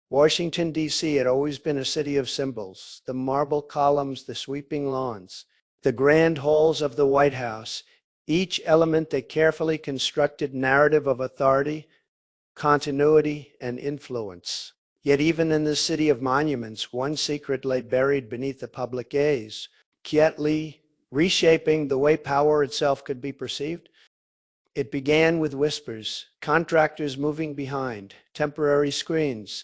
Washington, D.C. had always been a city of symbols: the marble columns, the sweeping lawns, the grand halls of the White House, each element a carefully constructed narrative of authority, continuity, and influence. Yet even in this city of monuments, one secret lay buried beneath the public gaze, quietly reshaping the way power itself could be perceived. It began with whispers, contractors moving behind, temporary screens,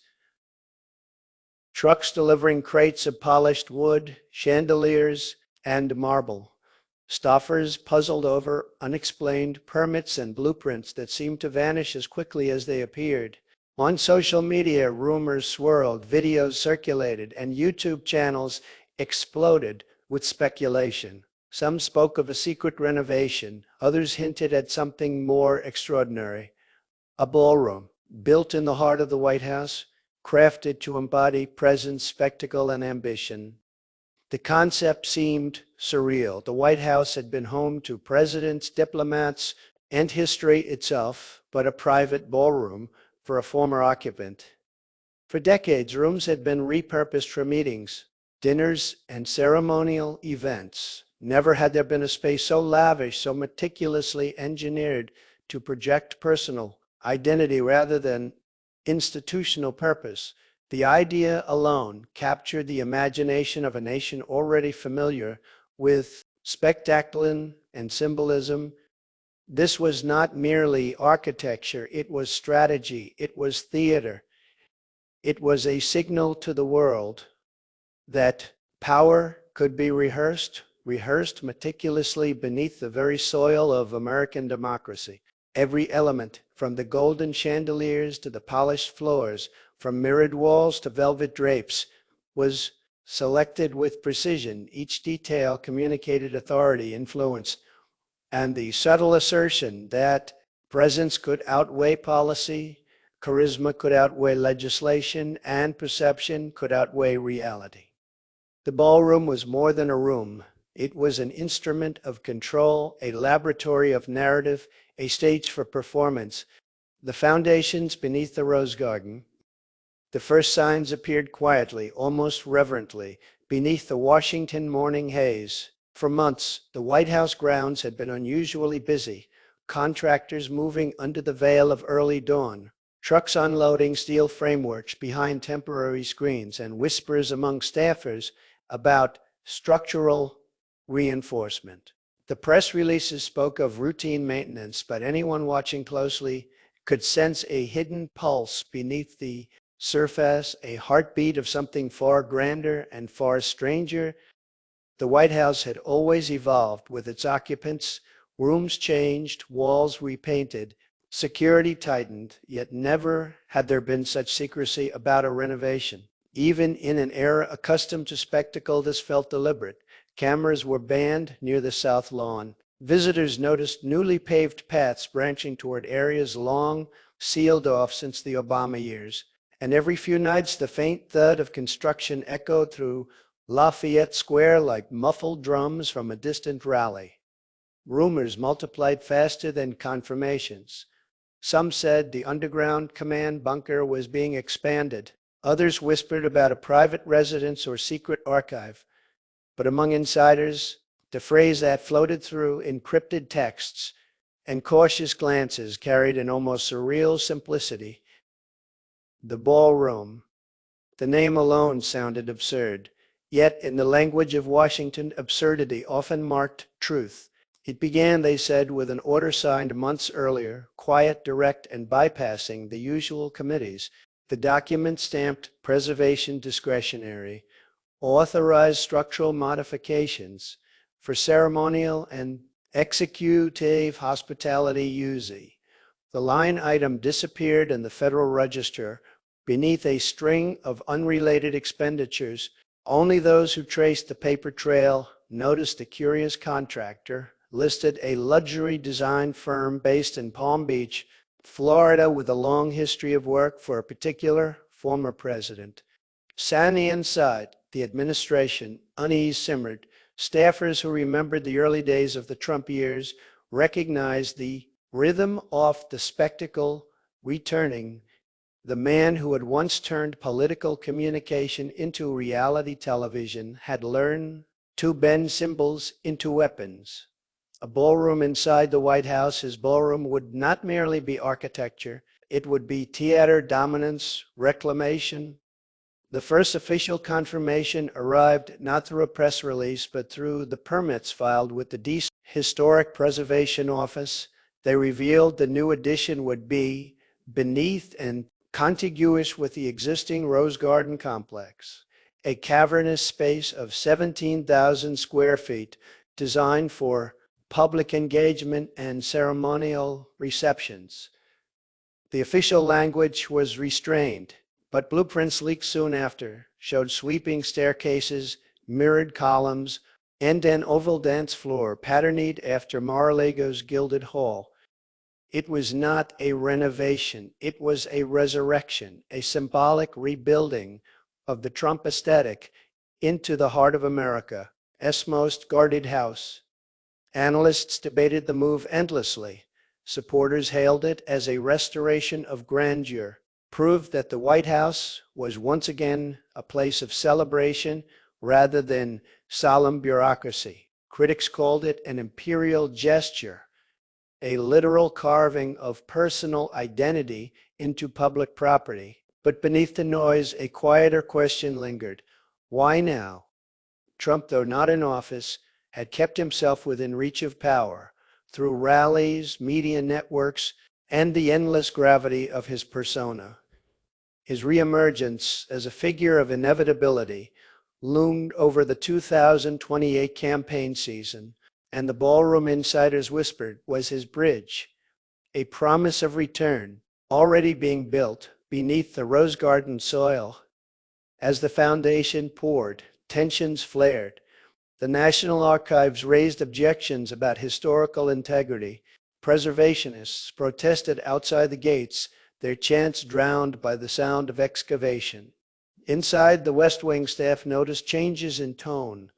trucks delivering crates of polished wood, chandeliers, and marble. Staffers puzzled over unexplained permits and blueprints that seemed to vanish as quickly as they appeared. On social media, rumors swirled, videos circulated, and YouTube channels exploded with speculation. Some spoke of a secret renovation, others hinted at something more extraordinary: a ballroom built in the heart of the White House, crafted to embody presence, spectacle, and ambition. The concept seemed surreal. The White House had been home to presidents, diplomats, and history itself, but a private ballroom for a former occupant. For decades, rooms had been repurposed for meetings, dinners, and ceremonial events. Never had there been a space so lavish, so meticulously engineered to project personal identity rather than institutional purpose. The idea alone captured the imagination of a nation already familiar with spectacle and symbolism. This was not merely architecture, it was strategy, it was theater. It was a signal to the world that power could be rehearsed meticulously beneath the very soil of American democracy. Every element, from the golden chandeliers to the polished floors, from mirrored walls to velvet drapes, was selected with precision. Each detail communicated authority, influence, and the subtle assertion that presence could outweigh policy, charisma could outweigh legislation, and perception could outweigh reality. The ballroom was more than a room. It was an instrument of control, a laboratory of narrative, a stage for performance. The foundations beneath the rose garden, the first signs appeared quietly, almost reverently, beneath the Washington morning haze. For months, the White House grounds had been unusually busy, contractors moving under the veil of early dawn, trucks unloading steel frameworks behind temporary screens, and whispers among staffers about structural reinforcement. The press releases spoke of routine maintenance, but anyone watching closely could sense a hidden pulse beneath the surface, a heartbeat of something far grander and far stranger. The White House had always evolved with its occupants, rooms changed, walls repainted, security tightened, yet never had there been such secrecy about a renovation. Even in an era accustomed to spectacle, this felt deliberate. Cameras were banned near the South Lawn. Visitors noticed newly paved paths branching toward areas long sealed off since the Obama years. And every few nights, the faint thud of construction echoed through Lafayette Square like muffled drums from a distant rally. Rumors multiplied faster than confirmations. Some said the underground command bunker was being expanded. Others whispered about a private residence or secret archive. But among insiders, the phrase that floated through encrypted texts and cautious glances carried an almost surreal simplicity: the ballroom. The name alone sounded absurd. Yet, in the language of Washington, absurdity often marked truth. It began, they said, with an order signed months earlier, quiet, direct, and bypassing the usual committees. The document stamped preservation discretionary, authorized structural modifications for ceremonial and executive hospitality use. The line item disappeared in the Federal Register beneath a string of unrelated expenditures. Only those who traced the paper trail noticed a curious contractor listed a luxury design firm based in Palm Beach, Florida, with a long history of work for a particular former president. Sunny inside the administration, unease simmered. Staffers who remembered the early days of the Trump years recognized the rhythm of the spectacle returning. The man who had once turned political communication into reality television had learned to bend symbols into weapons. A ballroom inside the White House, his ballroom would not merely be architecture, it would be theater dominance, reclamation. The first official confirmation arrived not through a press release, but through the permits filed with the DC Historic Preservation Office. They revealed the new addition would be beneath and contiguous with the existing Rose Garden complex, a cavernous space of 17,000 square feet designed for public engagement and ceremonial receptions. The official language was restrained, but blueprints leaked soon after showed sweeping staircases, mirrored columns, and an oval dance floor patterned after Mar-a-Lago's Gilded Hall. It was not a renovation, it was a resurrection, a symbolic rebuilding of the Trump aesthetic into the heart of America's most guarded house. Analysts debated the move endlessly. Supporters hailed it as a restoration of grandeur, proved that the White House was once again a place of celebration rather than solemn bureaucracy. Critics called it an imperial gesture, a literal carving of personal identity into public property. But beneath the noise, a quieter question lingered. Why now? Trump, though not in office, had kept himself within reach of power through rallies, media networks, and the endless gravity of his persona. His reemergence as a figure of inevitability loomed over the 2028 campaign season, and the ballroom insiders whispered was his bridge, a promise of return already being built beneath the rose garden soil. As the foundation poured, tensions flared. The National Archives raised objections about historical integrity. Preservationists protested outside the gates, their chants drowned by the sound of excavation. Inside, the West Wing staff noticed changes in tone.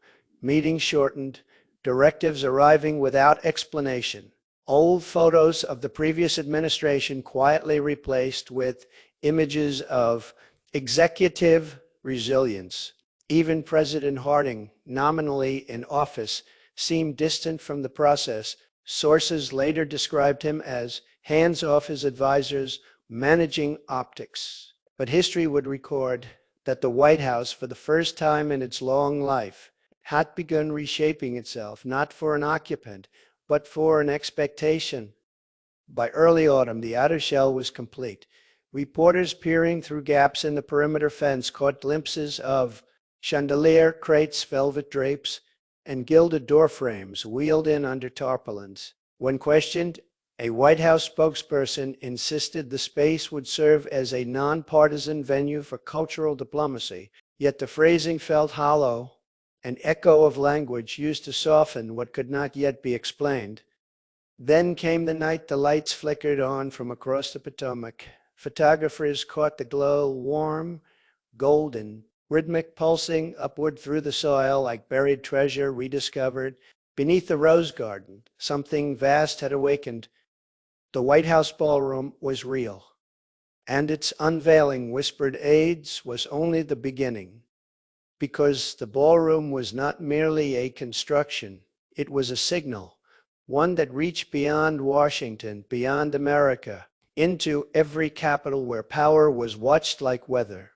Meetings shortened, directives arriving without explanation. Old photos of the previous administration quietly replaced with images of executive resilience. Even President Harding, nominally in office, seemed distant from the process. Sources later described him as hands off his advisors, managing optics. But history would record that the White House, for the first time in its long life, had begun reshaping itself, not for an occupant, but for an expectation. By early autumn, the outer shell was complete. Reporters peering through gaps in the perimeter fence caught glimpses of chandelier crates, velvet drapes, and gilded door frames wheeled in under tarpaulins. When questioned, a White House spokesperson insisted the space would serve as a nonpartisan venue for cultural diplomacy, yet the phrasing felt hollow, an echo of language used to soften what could not yet be explained. Then came the night the lights flickered on from across the Potomac. Photographers caught the glow, warm, golden, rhythmic, pulsing upward through the soil like buried treasure rediscovered. Beneath the rose garden, something vast had awakened. The White House Ballroom was real, and its unveiling, whispered aids, was only the beginning. Because the ballroom was not merely a construction, it was a signal, one that reached beyond Washington, beyond America, into every capital where power was watched like weather.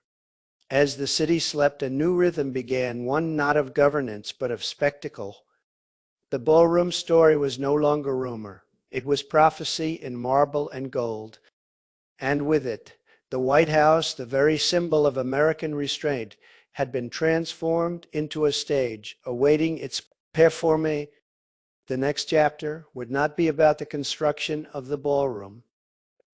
As the city slept, a new rhythm began, one not of governance, but of spectacle. The ballroom story was no longer rumor. It was prophecy in marble and gold. And with it, the White House, the very symbol of American restraint, had been transformed into a stage, awaiting its performance. The next chapter would not be about the construction of the ballroom.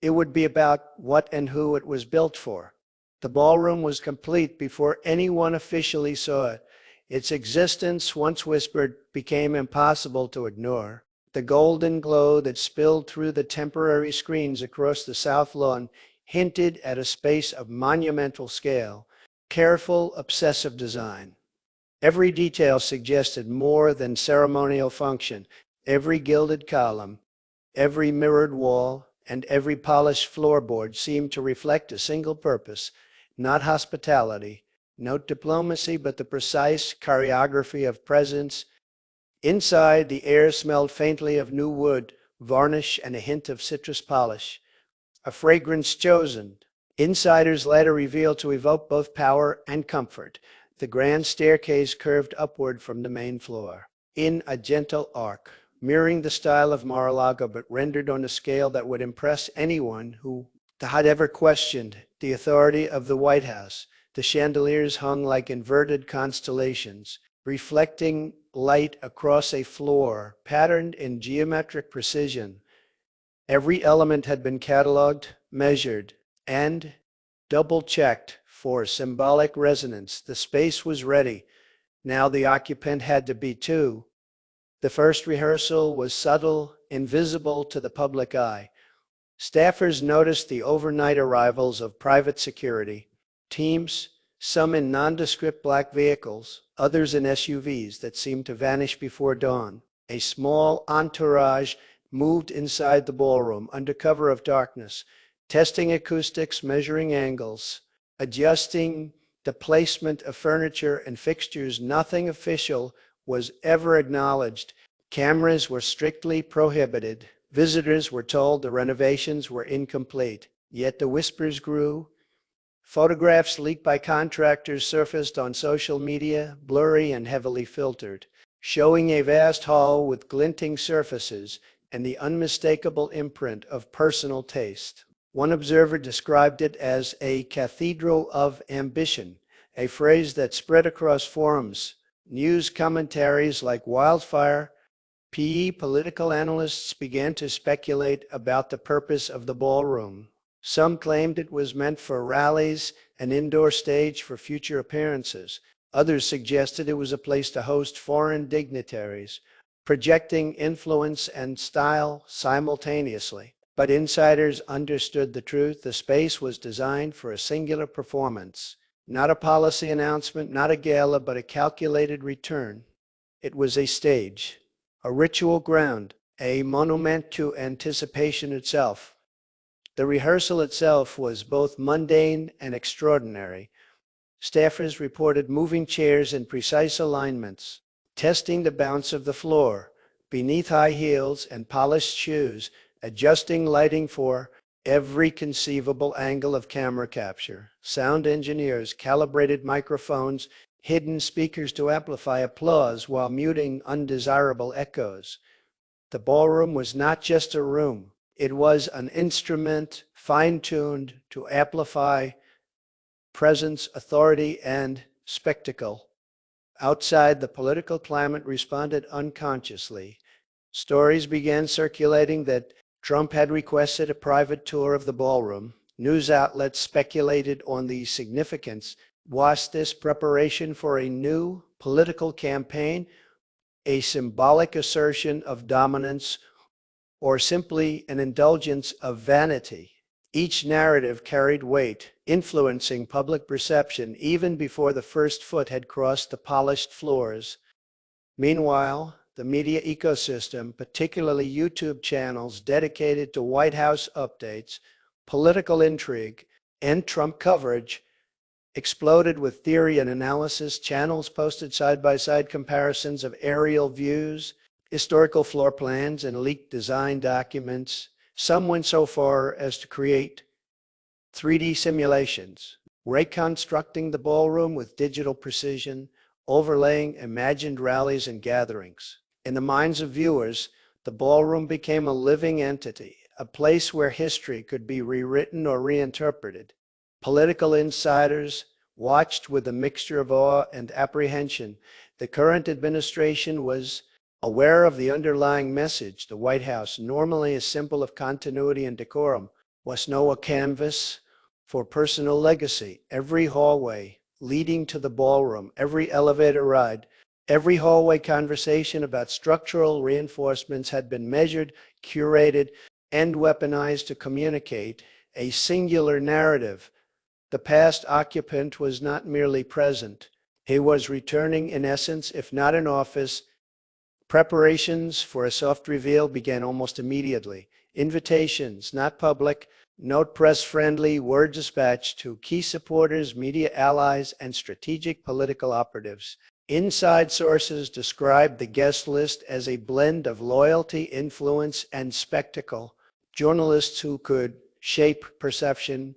It would be about what and who it was built for. The ballroom was complete before anyone officially saw it. Its existence, once whispered, became impossible to ignore. The golden glow that spilled through the temporary screens across the South Lawn hinted at a space of monumental scale, careful, obsessive design. Every detail suggested more than ceremonial function. Every gilded column, every mirrored wall, and every polished floorboard seemed to reflect a single purpose, not hospitality, not diplomacy, but the precise choreography of presence. Inside, the air smelled faintly of new wood, varnish, and a hint of citrus polish, a fragrance chosen, insiders later revealed, to evoke both power and comfort. The grand staircase curved upward from the main floor, in a gentle arc, mirroring the style of Mar-a-Lago, but rendered on a scale that would impress anyone who had ever questioned the authority of the White House. The chandeliers hung like inverted constellations, reflecting light across a floor patterned in geometric precision. Every element had been cataloged, measured, and double-checked for symbolic resonance. The space was ready. Now the occupant had to be too. The first rehearsal was subtle, invisible to the public eye. Staffers noticed the overnight arrivals of private security teams, some in nondescript black vehicles, others in SUVs that seemed to vanish before dawn. A small entourage moved inside the ballroom under cover of darkness, testing acoustics, measuring angles, adjusting the placement of furniture and fixtures. Nothing official was ever acknowledged. Cameras were strictly prohibited. Visitors were told the renovations were incomplete. Yet the whispers grew. Photographs leaked by contractors surfaced on social media, blurry and heavily filtered, showing a vast hall with glinting surfaces and the unmistakable imprint of personal taste. One observer described it as a cathedral of ambition, a phrase that spread across forums, news commentaries like wildfire. Political analysts began to speculate about the purpose of the ballroom. Some claimed it was meant for rallies, an indoor stage for future appearances. Others suggested it was a place to host foreign dignitaries, projecting influence and style simultaneously. But insiders understood the truth. The space was designed for a singular performance, not a policy announcement, not a gala, but a calculated return. It was a stage, a ritual ground, a monument to anticipation itself. The rehearsal itself was both mundane and extraordinary. Staffers reported moving chairs in precise alignments, testing the bounce of the floor beneath high heels and polished shoes, adjusting lighting for every conceivable angle of camera capture. Sound engineers calibrated microphones, hidden speakers to amplify applause while muting undesirable echoes. The ballroom was not just a room. It was an instrument fine-tuned to amplify presence, authority, and spectacle. Outside, the political climate responded unconsciously. Stories began circulating that Trump had requested a private tour of the ballroom. News outlets speculated on the significance. Was this preparation for a new political campaign, a symbolic assertion of dominance, or simply an indulgence of vanity? Each narrative carried weight, influencing public perception even before the first foot had crossed the polished floors. Meanwhile, the media ecosystem, particularly YouTube channels dedicated to White House updates, political intrigue, and Trump coverage, exploded with theory and analysis. Channels posted side-by-side comparisons of aerial views, historical floor plans, and leaked design documents. Some went so far as to create 3D simulations, reconstructing the ballroom with digital precision, overlaying imagined rallies and gatherings. In the minds of viewers, the ballroom became a living entity, a place where history could be rewritten or reinterpreted. Political insiders watched with a mixture of awe and apprehension. The current administration was aware of the underlying message. The White House, normally a symbol of continuity and decorum, was now a canvas for personal legacy. Every hallway leading to the ballroom, every elevator ride, every hallway conversation about structural reinforcements had been measured, curated, and weaponized to communicate a singular narrative. The past occupant was not merely present. He was returning in essence, if not in office. Preparations for a soft reveal began almost immediately. Invitations, not public, note press-friendly, word dispatched to key supporters, media allies, and strategic political operatives. Inside sources described the guest list as a blend of loyalty, influence, and spectacle. Journalists who could shape perception,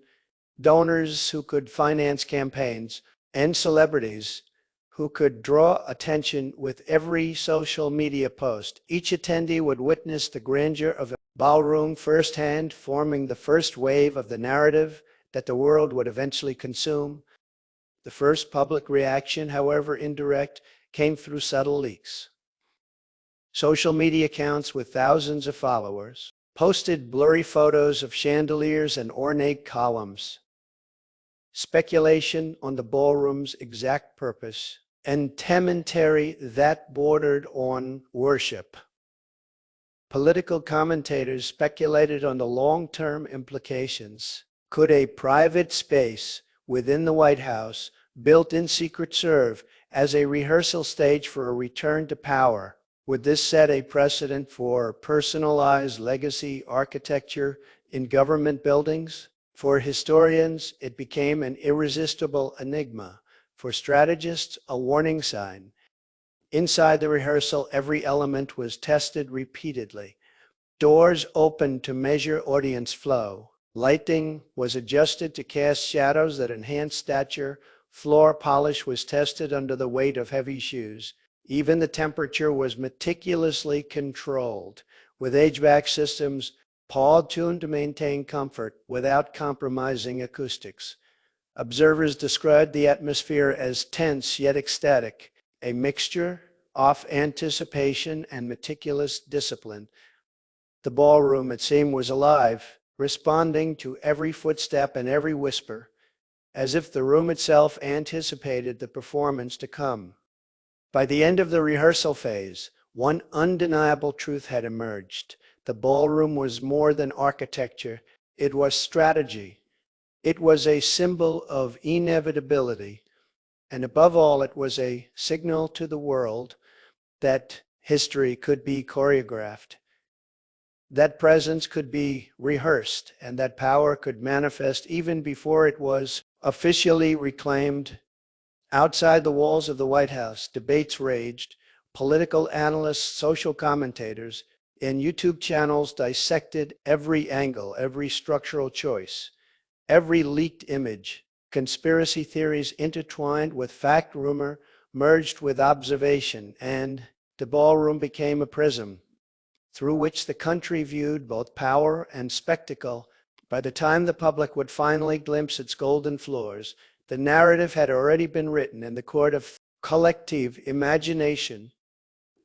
donors who could finance campaigns, and celebrities who could draw attention with every social media post. Each attendee would witness the grandeur of a ballroom firsthand, forming the first wave of the narrative that the world would eventually consume. The first public reaction, however indirect, came through subtle leaks. Social media accounts with thousands of followers posted blurry photos of chandeliers and ornate columns. Speculation on the ballroom's exact purpose, and commentary that bordered on worship. Political commentators speculated on the long-term implications. Could a private space within the White House, built in secret, serve as a rehearsal stage for a return to power? Would this set a precedent for personalized legacy architecture in government buildings? For historians, it became an irresistible enigma. For strategists, a warning sign. Inside the rehearsal, every element was tested repeatedly. Doors opened to measure audience flow. Lighting was adjusted to cast shadows that enhanced stature. Floor polish was tested under the weight of heavy shoes. Even the temperature was meticulously controlled, with HVAC systems tuned to maintain comfort without compromising acoustics. Observers described the atmosphere as tense yet ecstatic, a mixture of anticipation and meticulous discipline. The ballroom, it seemed, was alive, responding to every footstep and every whisper, as if the room itself anticipated the performance to come. By the end of the rehearsal phase, one undeniable truth had emerged. The ballroom was more than architecture, it was strategy. It was a symbol of inevitability, and above all, it was a signal to the world that history could be choreographed, that presence could be rehearsed, and that power could manifest even before it was officially reclaimed. Outside the walls of the White House, debates raged. Political analysts, social commentators, and YouTube channels dissected every angle, every structural choice, every leaked image. Conspiracy theories intertwined with fact, rumor merged with observation, and the ballroom became a prism through which the country viewed both power and spectacle. By the time the public would finally glimpse its golden floors, the narrative had already been written in the court of collective imagination.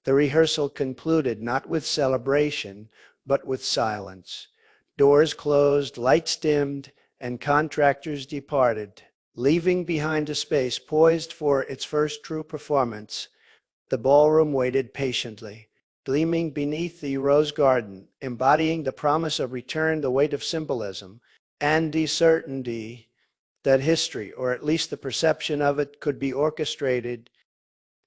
The rehearsal concluded not with celebration, but with silence. Doors closed, lights dimmed, and contractors departed, leaving behind a space poised for its first true performance. The ballroom waited patiently, gleaming beneath the rose garden, embodying the promise of return, the weight of symbolism, and the certainty that history, or at least the perception of it, could be orchestrated.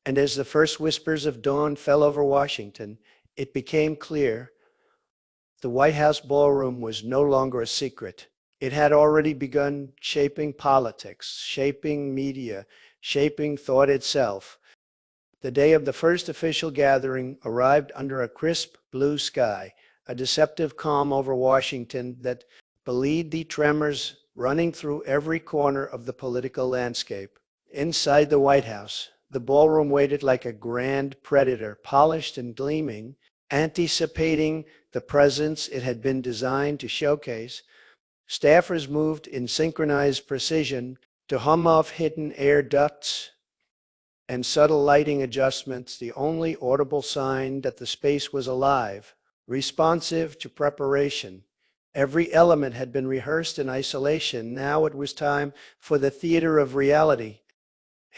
And as the first whispers of dawn fell over Washington, it became clear the White House ballroom was no longer a secret. It had already begun shaping politics, shaping media, shaping thought itself. The day of the first official gathering arrived under a crisp blue sky, a deceptive calm over Washington that belied the tremors running through every corner of the political landscape. Inside the White House, the ballroom waited like a grand predator, polished and gleaming, anticipating the presence it had been designed to showcase. Staffers moved in synchronized precision to hum off hidden air ducts and subtle lighting adjustments, the only audible sign that the space was alive, responsive to preparation. Every element had been rehearsed in isolation. Now it was time for the theater of reality.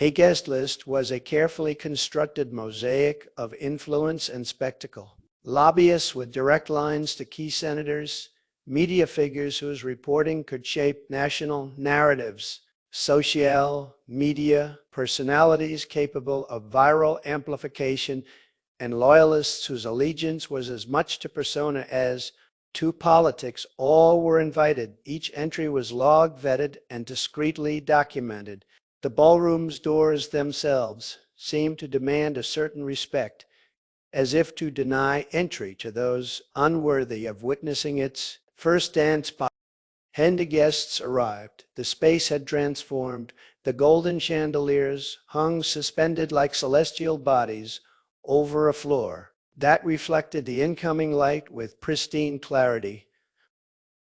A guest list was a carefully constructed mosaic of influence and spectacle. Lobbyists with direct lines to key senators, media figures whose reporting could shape national narratives, social media personalities capable of viral amplification, and loyalists whose allegiance was as much to persona as to politics, all were invited. Each entry was log vetted and discreetly documented. The ballroom's doors themselves seemed to demand a certain respect, as if to deny entry to those unworthy of witnessing its first dance. When the guests arrived, the space had transformed. The golden chandeliers hung suspended like celestial bodies over a floor that reflected the incoming light with pristine clarity.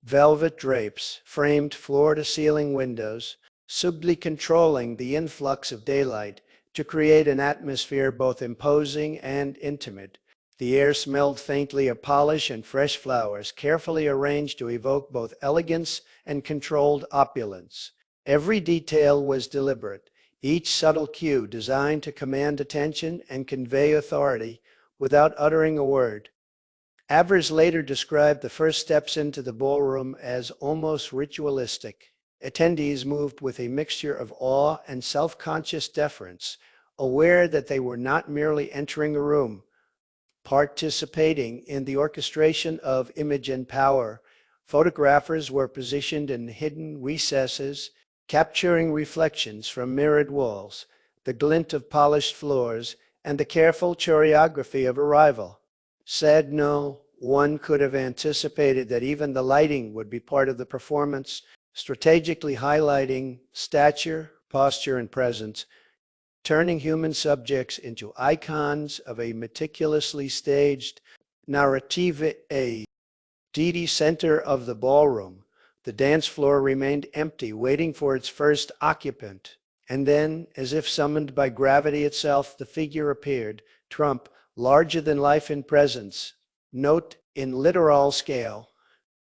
Velvet drapes framed floor-to-ceiling windows, subtly controlling the influx of daylight to create an atmosphere both imposing and intimate. The air smelled faintly of polish and fresh flowers, carefully arranged to evoke both elegance and controlled opulence. Every detail was deliberate, each subtle cue designed to command attention and convey authority without uttering a word. Avers later described the first steps into the ballroom as almost ritualistic. Attendees moved with a mixture of awe and self-conscious deference, aware that they were not merely entering a room, participating in the orchestration of image and power. Photographers were positioned in hidden recesses, capturing reflections from mirrored walls, the glint of polished floors, and the careful choreography of arrival. Said no one could have anticipated that even the lighting would be part of the performance, strategically highlighting stature, posture, and presence, turning human subjects into icons of a meticulously staged narrative. The center of the ballroom, the dance floor remained empty, waiting for its first occupant. And then, as if summoned by gravity itself, the figure appeared, Trump, larger than life in presence, note in literal scale,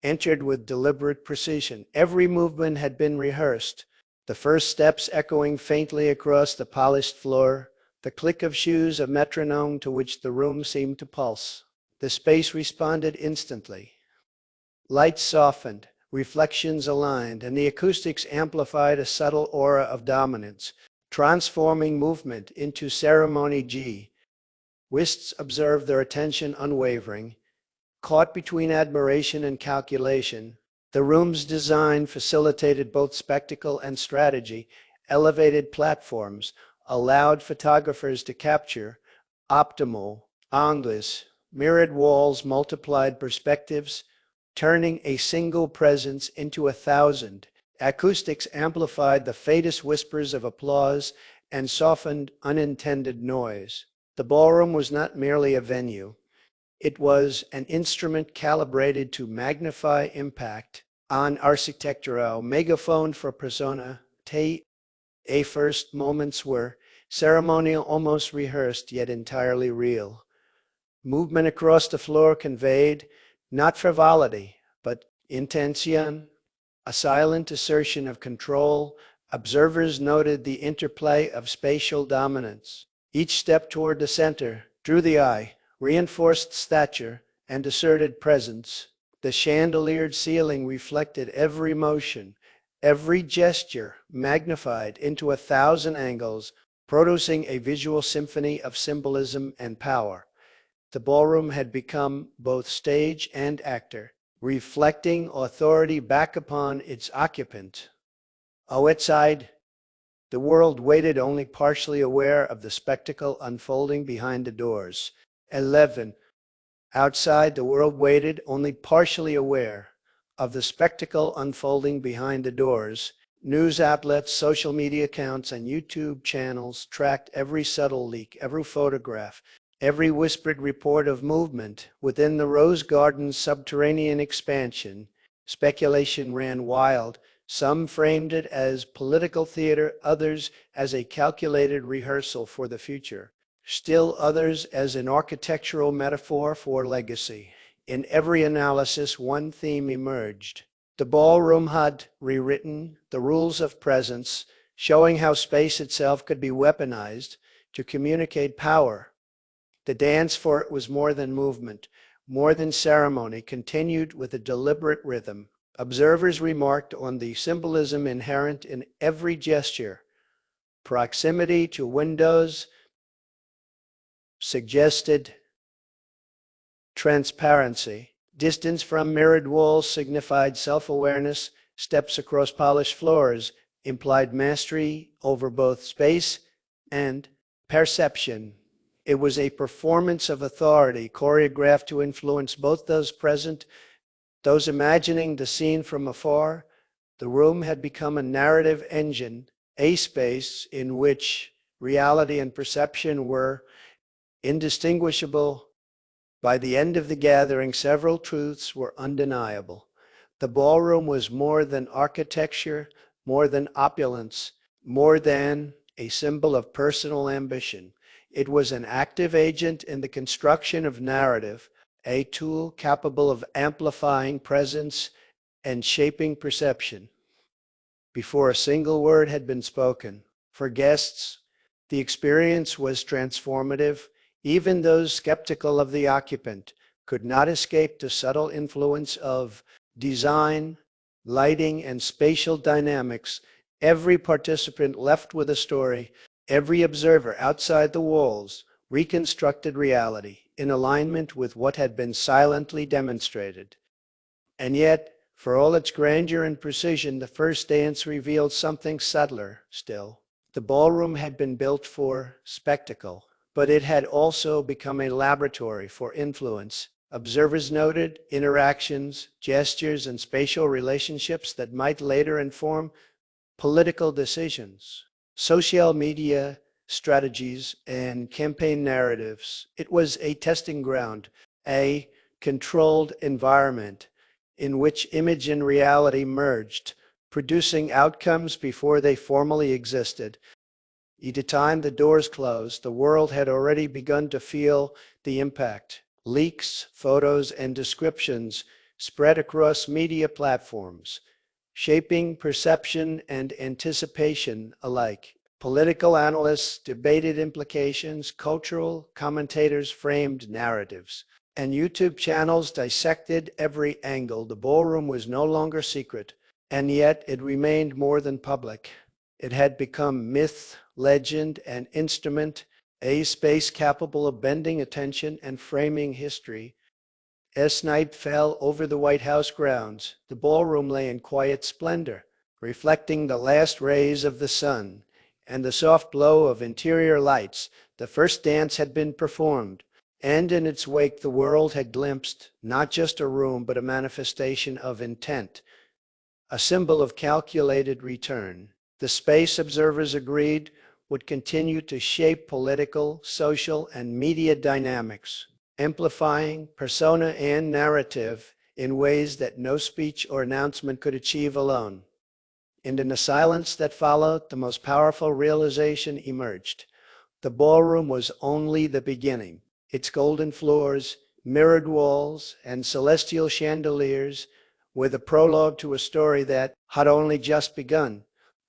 entered with deliberate precision. Every movement had been rehearsed, the first steps echoing faintly across the polished floor, the click of shoes a metronome to which the room seemed to pulse. The space responded instantly. Lights softened, reflections aligned, and the acoustics amplified a subtle aura of dominance, transforming movement into ceremony. Whists observed their attention unwavering, caught between admiration and calculation. The room's design facilitated both spectacle and strategy. Elevated platforms allowed photographers to capture optimal angles. Mirrored walls multiplied perspectives, turning a single presence into 1,000. Acoustics amplified the faintest whispers of applause and softened unintended noise. The ballroom was not merely a venue. It was an instrument calibrated to magnify impact on architectural megaphone for persona. A first moments were ceremonial, almost rehearsed, yet entirely real. Movement across the floor conveyed not frivolity, but intention, a silent assertion of control. Observers noted the interplay of spatial dominance. Each step toward the center drew the eye, reinforced stature, and asserted presence. The chandeliered ceiling reflected every motion, every gesture magnified into 1,000 angles, producing a visual symphony of symbolism and power. The ballroom had become both stage and actor, reflecting authority back upon its occupant. Outside, the world waited, only partially aware of the spectacle unfolding behind the doors. 11. Outside, the world waited, only partially aware of the spectacle unfolding behind the doors. News outlets, social media accounts, and YouTube channels tracked every subtle leak, every photograph, every whispered report of movement within the Rose Garden's subterranean expansion. Speculation ran wild. Some framed it as political theater, others as a calculated rehearsal for the future. Still others as an architectural metaphor for legacy. In every analysis, one theme emerged. The ballroom had rewritten the rules of presence, showing how space itself could be weaponized to communicate power. The dance for it was more than movement, more than ceremony, continued with a deliberate rhythm. Observers remarked on the symbolism inherent in every gesture. Proximity to windows suggested transparency. Distance from mirrored walls signified self-awareness. Steps across polished floors implied mastery over both space and perception. It was a performance of authority, choreographed to influence both those present, those imagining the scene from afar. The room had become a narrative engine, a space in which reality and perception were indistinguishable. By the end of the gathering, several truths were undeniable. The ballroom was more than architecture, more than opulence, more than a symbol of personal ambition. It was an active agent in the construction of narrative, a tool capable of amplifying presence and shaping perception. Before a single word had been spoken, for guests, the experience was transformative. Even those skeptical of the occupant could not escape the subtle influence of design, lighting, and spatial dynamics. Every participant left with a story. Every observer outside the walls reconstructed reality in alignment with what had been silently demonstrated. And yet, for all its grandeur and precision, the first dance revealed something subtler still. The ballroom had been built for spectacle, but it had also become a laboratory for influence. Observers noted interactions, gestures, and spatial relationships that might later inform political decisions, social media strategies, and campaign narratives. It was a testing ground, a controlled environment in which image and reality merged, producing outcomes before they formally existed. By the time the doors closed, the world had already begun to feel the impact. Leaks, photos, and descriptions spread across media platforms, shaping perception and anticipation alike. Political analysts debated implications, cultural commentators framed narratives, and YouTube channels dissected every angle. The ballroom was no longer secret, and yet it remained more than public. It had become myth, legend, and instrument, a space capable of bending attention and framing history. As night fell over the White House grounds, the ballroom lay in quiet splendor, reflecting the last rays of the sun and the soft glow of interior lights. The first dance had been performed, and in its wake the world had glimpsed not just a room but a manifestation of intent, a symbol of calculated return. The space, observers agreed, would continue to shape political, social, and media dynamics, amplifying persona and narrative in ways that no speech or announcement could achieve alone. And in the silence that followed, the most powerful realization emerged. The ballroom was only the beginning. Its golden floors, mirrored walls, and celestial chandeliers were the prologue to a story that had only just begun.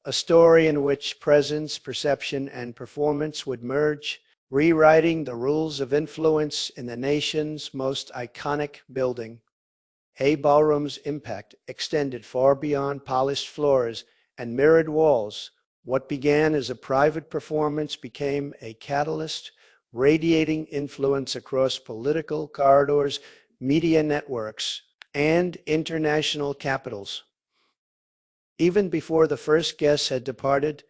A story in which presence, perception, and performance would merge, rewriting the rules of influence in the nation's most iconic building. A ballroom's impact extended far beyond polished floors and mirrored walls. What began as a private performance became a catalyst, radiating influence across political corridors, media networks, and international capitals. Even before the first guests had departed,